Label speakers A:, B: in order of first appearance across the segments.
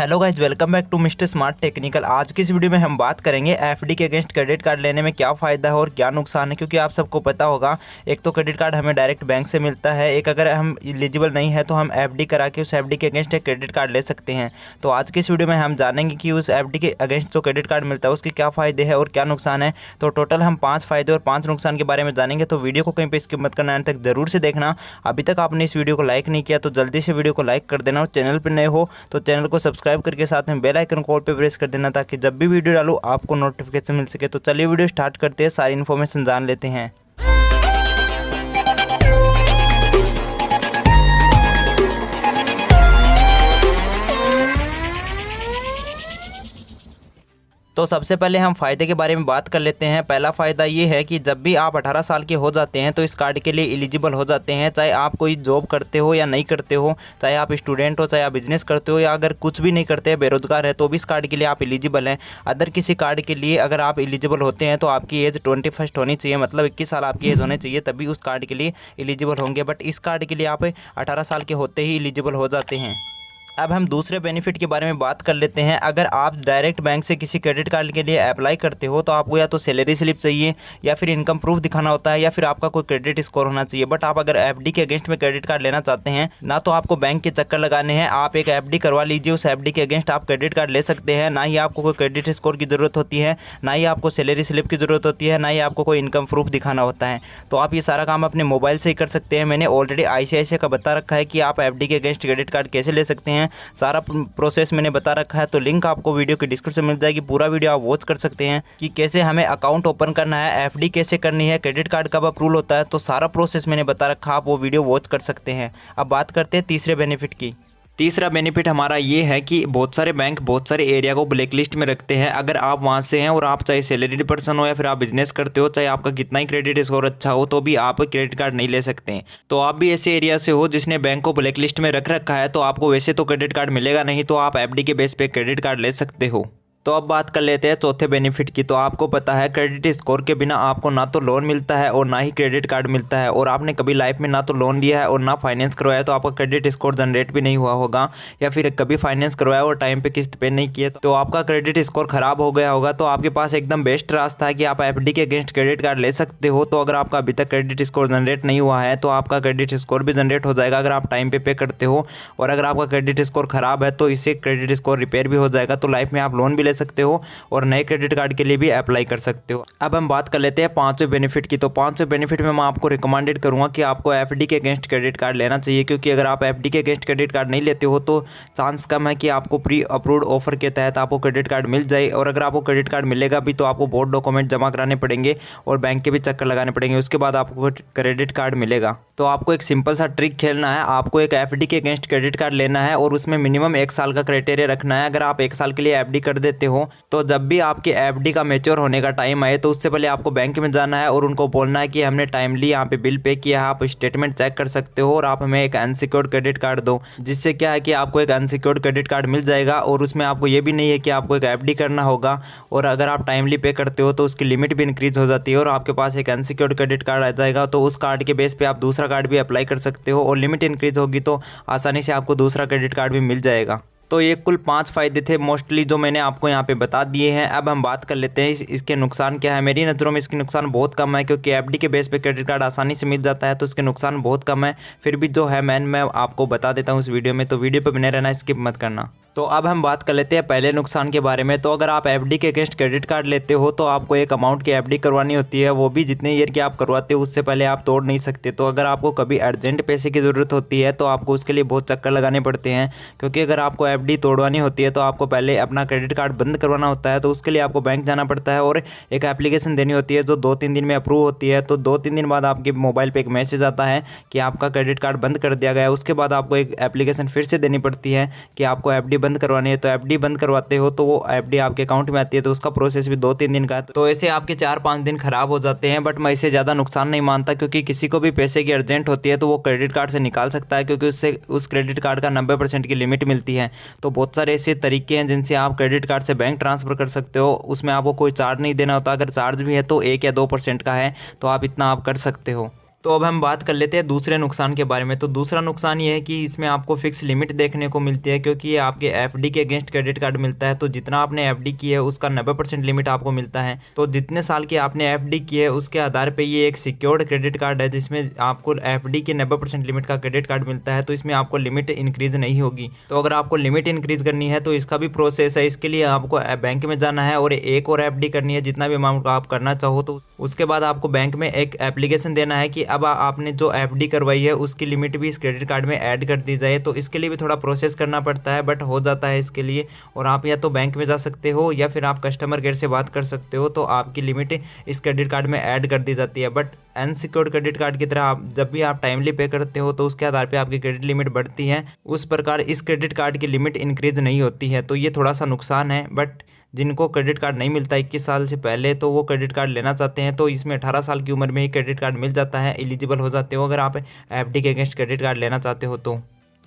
A: Hello guys, welcome back to mister smart technical. आज की इस वीडियो में हम बात करेंगे एफडी के अगेंस्ट क्रेडिट कार्ड लेने में क्या फ़ायदा है और क्या नुकसान है। क्योंकि आप सबको पता होगा, एक तो क्रेडिट कार्ड हमें डायरेक्ट बैंक से मिलता है, एक अगर हम एलिजिबल नहीं है तो हम एफडी करा के उस एफडी के अगेंस्ट एक क्रेडिट कार्ड ले सकते हैं। तो आज की इस वीडियो में हम जानेंगे कि उस एफडी के अगेंस्ट जो क्रेडिट कार्ड मिलता है उसके क्या फ़ायदे हैं और क्या नुकसान है। तो टोटल हम 5 फ़ायदे और 5 नुकसान के बारे में जानेंगे। तो वीडियो को कहीं पर स्किप मत करना, अंत तक जरूर से देखना। अभी तक आपने इस वीडियो को लाइक नहीं किया तो जल्दी से वीडियो को लाइक कर देना, और चैनल पर नए हो तो चैनल को सब्सक्राइब करके साथ में बेल आइकन कॉल पे प्रेस कर देना, ताकि जब भी वीडियो डालूं आपको नोटिफिकेशन मिल सके। तो चलिए वीडियो स्टार्ट करते हैं, सारी इन्फॉर्मेशन जान लेते हैं। तो सबसे पहले हम फ़ायदे के बारे में बात कर लेते हैं। पहला फ़ायदा ये है कि जब भी आप 18 साल के हो जाते हैं तो इस कार्ड के लिए एलिजिबल हो जाते हैं। चाहे आप कोई जॉब करते हो या नहीं करते हो, चाहे आप स्टूडेंट हो, चाहे आप बिजनेस करते हो, या अगर कुछ भी नहीं करते हैं, बेरोजगार है, तो भी इस कार्ड के लिए आप एलिजिबल हैं। अदर किसी कार्ड के लिए अगर आप एलिजिबल होते हैं तो आपकी एज 21 होनी चाहिए, मतलब 21 साल आपकी एज होनी चाहिए, तभी उस कार्ड के लिए एलिजिबल होंगे। बट इस कार्ड के लिए आप 18 साल के होते ही एलिजिबल हो जाते हैं। अब हम दूसरे बेनिफिट के बारे में बात कर लेते हैं। अगर आप डायरेक्ट बैंक से किसी क्रेडिट कार्ड के लिए अप्लाई करते हो तो आपको या तो सैलरी स्लिप चाहिए, या फिर इनकम प्रूफ दिखाना होता है, या फिर आपका कोई क्रेडिट स्कोर होना चाहिए। बट आप अगर एफडी के अगेंस्ट में क्रेडिट कार्ड लेना चाहते हैं, ना तो आपको बैंक के चक्कर लगाने हैं, आप एक एफडी करवा लीजिए, उस एफडी के अगेंस्ट आप क्रेडिट कार्ड ले सकते हैं। ना ही आपको कोई क्रेडिट स्कोर की ज़रूरत होती है, ना ही आपको सैलरी स्लिप की ज़रूरत होती है, ना ही आपको कोई इनकम प्रूफ दिखाना होता है। तो आप ये सारा काम अपने मोबाइल से ही कर सकते हैं। मैंने ऑलरेडी आईसीआईसीआई का बता रखा है कि आप एफडी के अगेंस्ट क्रेडिट कार्ड कैसे ले सकते हैं, सारा प्रोसेस मैंने बता रखा है। तो लिंक आपको वीडियो के डिस्क्रिप्शन में मिल जाएगी, पूरा वीडियो आप वॉच कर सकते हैं कि कैसे हमें अकाउंट ओपन करना है, एफडी कैसे करनी है, क्रेडिट कार्ड कब अप्रूवल होता है। तो सारा प्रोसेस मैंने बता रखा, आप वो वीडियो वॉच कर सकते हैं। अब बात करते हैं तीसरे बेनिफिट की। तीसरा बेनिफिट हमारा ये है कि बहुत सारे बैंक बहुत सारे एरिया को ब्लैक लिस्ट में रखते हैं। अगर आप वहाँ से हैं और आप चाहे सैलरीड पर्सन हो या फिर आप बिजनेस करते हो, चाहे आपका कितना ही क्रेडिट स्कोर अच्छा हो, तो भी आप क्रेडिट कार्ड नहीं ले सकते हैं। तो आप भी ऐसे एरिया से हो जिसने बैंक को ब्लैक लिस्ट में रख रखा है, तो आपको वैसे तो क्रेडिट कार्ड मिलेगा नहीं, तो आप एफडी के बेस पे क्रेडिट कार्ड ले सकते हो। तो अब बात कर लेते हैं चौथे बेनिफिट की। तो आपको पता है, क्रेडिट स्कोर के बिना आपको ना तो लोन मिलता है और ना ही क्रेडिट कार्ड मिलता है। और आपने कभी लाइफ में ना तो लोन लिया है और ना फाइनेंस करवाया है, तो आपका क्रेडिट स्कोर जनरेट भी नहीं हुआ होगा, या फिर कभी फाइनेंस करवाया और टाइम पे किस्त पे नहीं किए तो आपका क्रेडिट स्कोर खराब हो गया होगा। तो आपके पास एकदम बेस्ट रास्ता है कि आप एफडी के अगेंस्ट क्रेडिट कार्ड ले सकते हो। तो अगर आपका अभी तक क्रेडिट स्कोर जनरेट नहीं हुआ है तो आपका क्रेडिट स्कोर भी जनरेट हो जाएगा अगर आप टाइम पे करते हो। और अगर आपका क्रेडिट स्कोर खराब है तो इससे क्रेडिट स्कोर रिपेयर भी हो जाएगा। तो लाइफ में आप लोन भी ले सकते हो और नए क्रेडिट कार्ड के लिए भी अप्लाई कर सकते हो। अब हम बात कर लेते हैं पांचवें बेनिफिट की। तो पांचवें बेनिफिट में मैं आपको रिकमेंडेड करूंगा कि आपको एफडी के अगेंस्ट क्रेडिट कार्ड लेना चाहिए। क्योंकि अगर आप एफडी के अगेंस्ट क्रेडिट कार्ड नहीं लेते हो तो चांस कम है कि आपको प्री अप्रूव्ड ऑफर के तहत आपको क्रेडिट कार्ड मिल जाए। और अगर आपको क्रेडिट कार्ड मिलेगा भी तो आपको बहुत डॉक्यूमेंट जमा कराने पड़ेंगे और बैंक के भी चक्कर लगाने पड़ेंगे, उसके बाद आपको क्रेडिट कार्ड मिलेगा। तो आपको एक सिंपल सा ट्रिक खेलना है, आपको एक एफडी के अगेंस्ट क्रेडिट कार्ड लेना है और उसमें मिनिमम 1 साल का क्राइटेरिया रखना है। अगर आप 1 साल के लिए एफडी कर देते हो तो जब भी आपके एफडी का मैच्योर होने का टाइम आए तो उससे पहले आपको बैंक में जाना है और उनको बोलना है कि हमने टाइमली यहाँ पे बिल पे किया है, आप स्टेटमेंट चेक कर सकते हो और आप हमें एक अनसिक्योर्ड क्रेडिट कार्ड दो। जिससे क्या है कि आपको एक अनसिक्योर्ड क्रेडिट कार्ड मिल जाएगा और उसमें आपको ये भी नहीं है कि आपको एक एफडी करना होगा। और अगर आप टाइमली पे करते हो तो उसकी लिमिट भी इंक्रीज हो जाती है और आपके पास एक अनसिक्योर्ड क्रेडिट कार्ड आ जाएगा। तो उस कार्ड के बेस पे आप दूसरा कार्ड भी अप्लाई कर सकते हो और लिमिट इंक्रीज होगी तो आसानी से आपको दूसरा क्रेडिट कार्ड भी मिल जाएगा। तो ये कुल 5 फ़ायदे थे मोस्टली जो मैंने आपको यहाँ पे बता दिए हैं। अब हम बात कर लेते हैं इसके नुकसान क्या है। मेरी नज़रों में इसके नुकसान बहुत कम है, क्योंकि एफडी के बेस पे क्रेडिट कार्ड आसानी से मिल जाता है, तो इसके नुकसान बहुत कम है। फिर भी जो है मैं आपको बता देता हूँ इस वीडियो में, तो वीडियो पर बने रहना, स्किप मत करना। तो अब हम बात कर लेते हैं पहले नुकसान के बारे में। तो अगर आप एफडी के अगेंस्ट क्रेडिट कार्ड लेते हो तो आपको एक अमाउंट की एफडी करवानी होती है, वो भी जितने ईयर की आप करवाते हो उससे पहले आप तोड़ नहीं सकते। तो अगर आपको कभी अर्जेंट पैसे की ज़रूरत होती है तो आपको उसके लिए बहुत चक्कर लगाने पड़ते हैं। क्योंकि अगर आपको एफडी तोड़वानी होती है तो आपको पहले अपना क्रेडिट कार्ड बंद करवाना होता है, तो उसके लिए आपको बैंक जाना पड़ता है और एक एप्लीकेशन देनी होती है जो 2-3 दिन में अप्रूव होती है। तो 2-3 दिन बाद आपके मोबाइल पर एक मैसेज आता है कि आपका क्रेडिट कार्ड बंद कर दिया गया है। उसके बाद आपको एक एप्लीकेशन फिर से देनी पड़ती है कि आपको एफडी बंद करवानी है। तो एफडी बंद करवाते हो तो वो एफडी आपके अकाउंट में आती है, तो उसका प्रोसेस भी 2-3 दिन का है। तो ऐसे आपके 4-5 दिन खराब हो जाते हैं। बट मैं इसे ज़्यादा नुकसान नहीं मानता, क्योंकि किसी को भी पैसे की अर्जेंट होती है तो वो क्रेडिट कार्ड से निकाल सकता है, क्योंकि उससे उस क्रेडिट कार्ड का 90% की लिमिट मिलती है। तो बहुत सारे ऐसे तरीके हैं जिनसे आप क्रेडिट कार्ड से बैंक ट्रांसफ़र कर सकते हो। उसमें आपको कोई चार्ज नहीं देना होता, अगर चार्ज भी है तो 1 या 2% का है, तो आप इतना आप कर सकते हो। तो अब हम बात कर लेते हैं दूसरे नुकसान के बारे में। तो दूसरा नुकसान ये है कि इसमें आपको फिक्स लिमिट देखने को मिलती है, क्योंकि ये आपके एफडी के अगेंस्ट क्रेडिट कार्ड मिलता है। तो जितना आपने एफडी की है उसका 90% लिमिट आपको मिलता है। तो जितने साल की आपने एफडी की है उसके आधार पर ये एक सिक्योर्ड क्रेडिट कार्ड है, जिसमें आपको एफडी के 90% लिमिट का क्रेडिट कार्ड मिलता है। तो इसमें आपको लिमिट इंक्रीज नहीं होगी। तो अगर आपको लिमिट इंक्रीज करनी है तो इसका भी प्रोसेस है। इसके लिए आपको बैंक में जाना है और एक और एफडी करनी है, जितना भी अमाउंट आप करना चाहो। तो उसके बाद आपको बैंक में एक एप्लीकेशन देना है कि अब आपने जो एफडी करवाई है उसकी लिमिट भी इस क्रेडिट कार्ड में ऐड कर दी जाए। तो इसके लिए भी थोड़ा प्रोसेस करना पड़ता है, बट हो जाता है इसके लिए। और आप या तो बैंक में जा सकते हो या फिर आप कस्टमर केयर से बात कर सकते हो, तो आपकी लिमिट इस क्रेडिट कार्ड में ऐड कर दी जाती है। बट अनसिक्योर्ड क्रेडिट कार्ड की तरह आप जब भी आप टाइमली पे करते हो तो उसके आधार पे आपकी क्रेडिट लिमिट बढ़ती है। उस प्रकार इस क्रेडिट कार्ड की लिमिट इंक्रीज नहीं होती है। तो ये थोड़ा सा नुकसान है। बट जिनको क्रेडिट कार्ड नहीं मिलता 21 साल से पहले, तो वो क्रेडिट कार्ड लेना चाहते हैं तो इसमें 18 साल की उम्र में ही क्रेडिट कार्ड मिल जाता है, एलिजिबल हो जाते हो अगर आप एफडी के अगेंस्ट क्रेडिट कार्ड लेना चाहते हो तो।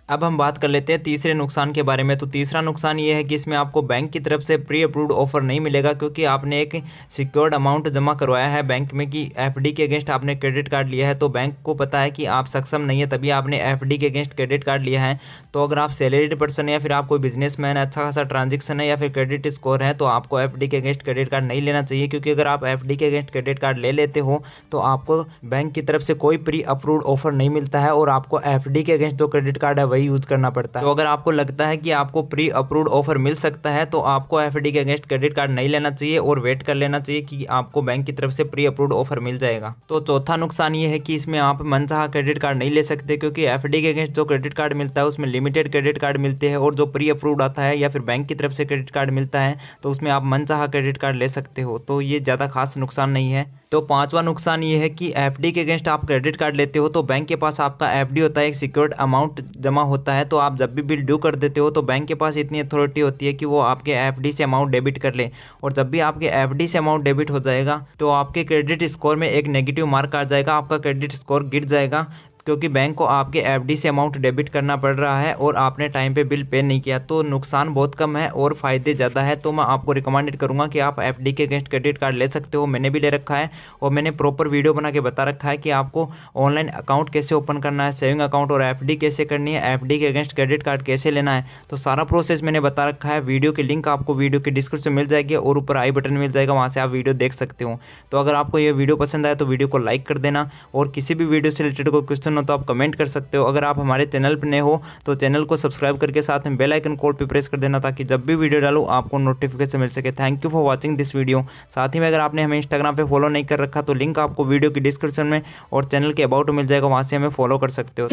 A: अब हम बात कर लेते हैं तीसरे नुकसान के बारे में। तो तीसरा नुकसान ये है कि इसमें आपको बैंक की तरफ से प्री अप्रूव्ड ऑफर नहीं मिलेगा, क्योंकि आपने एक सिक्योर्ड अमाउंट जमा करवाया है बैंक में कि एफडी के अगेंस्ट आपने क्रेडिट कार्ड लिया है। तो बैंक को पता है कि आप सक्षम नहीं है, तभी आपने एफडी के अगेंस्ट क्रेडिट कार्ड लिया है। तो अगर आप सैलरीड पर्सन या फिर आप कोई बिजनेसमैन, अच्छा खासा ट्रांजेक्शन है या फिर क्रेडिट स्कोर है, तो आपको एफडी के अगेंस्ट क्रेडिट कार्ड नहीं लेना चाहिए। क्योंकि अगर आप एफडी के अगेंस्ट क्रेडिट कार्ड ले लेते हो तो आपको बैंक की तरफ से कोई प्री अप्रूव्ड ऑफर नहीं मिलता है और आपको एफडी के अगेंस्ट जो क्रेडिट कार्ड है वही यूज करना पड़ता है। तो अगर आपको लगता है कि आपको प्री अप्रूव्ड ऑफर मिल सकता है तो आपको एफडी के अगेंस्ट क्रेडिट कार्ड नहीं लेना चाहिए और वेट कर लेना चाहिए कि आपको बैंक की तरफ से प्री अप्रूव्ड ऑफर मिल जाएगा। तो चौथा नुकसान ये है कि इसमें आप मनचाहा क्रेडिट कार्ड नहीं ले सकते, क्योंकि एफडी के अगेंस्ट जो क्रेडिट कार्ड मिलता है उसमें लिमिटेड क्रेडिट कार्ड मिलते हैं, और जो प्री अप्रूव्ड आता है या फिर बैंक की तरफ से क्रेडिट कार्ड मिलता है तो उसमें आप मनचाहा क्रेडिट कार्ड ले सकते हो। तो ये ज़्यादा खास नुकसान नहीं है। तो पांचवा नुकसान ये है कि एफडी के अगेंस्ट आप क्रेडिट कार्ड लेते हो तो बैंक के पास आपका एफडी होता है, एक सिक्योर्ड अमाउंट जमा होता है। तो आप जब भी बिल ड्यू कर देते हो तो बैंक के पास इतनी अथॉरिटी होती है कि वो आपके एफडी से अमाउंट डेबिट कर ले। और जब भी आपके एफडी से अमाउंट डेबिट हो जाएगा तो आपके क्रेडिट स्कोर में एक नेगेटिव मार्क आ जाएगा, आपका क्रेडिट स्कोर गिर जाएगा, क्योंकि बैंक को आपके एफडी से अमाउंट डेबिट करना पड़ रहा है और आपने टाइम पे बिल पे नहीं किया। तो नुकसान बहुत कम है और फ़ायदे ज़्यादा है। तो मैं आपको रिकमेंडेड करूंगा कि आप एफडी के अगेंस्ट क्रेडिट कार्ड ले सकते हो। मैंने भी ले रखा है और मैंने प्रॉपर वीडियो बना के बता रखा है कि आपको ऑनलाइन अकाउंट कैसे ओपन करना है, सेविंग अकाउंट और एफडी कैसे करनी है, एफडी के अगेंस्ट क्रेडिट कार्ड कैसे लेना है। तो सारा प्रोसेस मैंने बता रखा है। वीडियो की लिंक आपको वीडियो के डिस्क्रिप्शन में मिल जाएगी और ऊपर आई बटन मिल जाएगा, वहाँ से आप वीडियो देख सकते हो। तो अगर आपको ये वीडियो पसंद आए तो वीडियो को लाइक कर देना, और किसी भी वीडियो से रिलेटेड कोई क्वेश्चन हो तो आप कमेंट कर सकते हो। अगर आप हमारे चैनल पर नए हो तो चैनल को सब्सक्राइब करके साथ में बेल आइकन कॉल पे प्रेस कर देना, ताकि जब भी वीडियो डालूं आपको नोटिफिकेशन मिल सके। Thank you for watching this video. साथ ही में अगर आपने हमें इंस्टाग्राम पे फॉलो नहीं कर रखा तो लिंक आपको वीडियो की डिस्क्रिप्शन में और चैनल के अबाउट मिल जाएगा, वहां से हमें फॉलो कर सकते हो।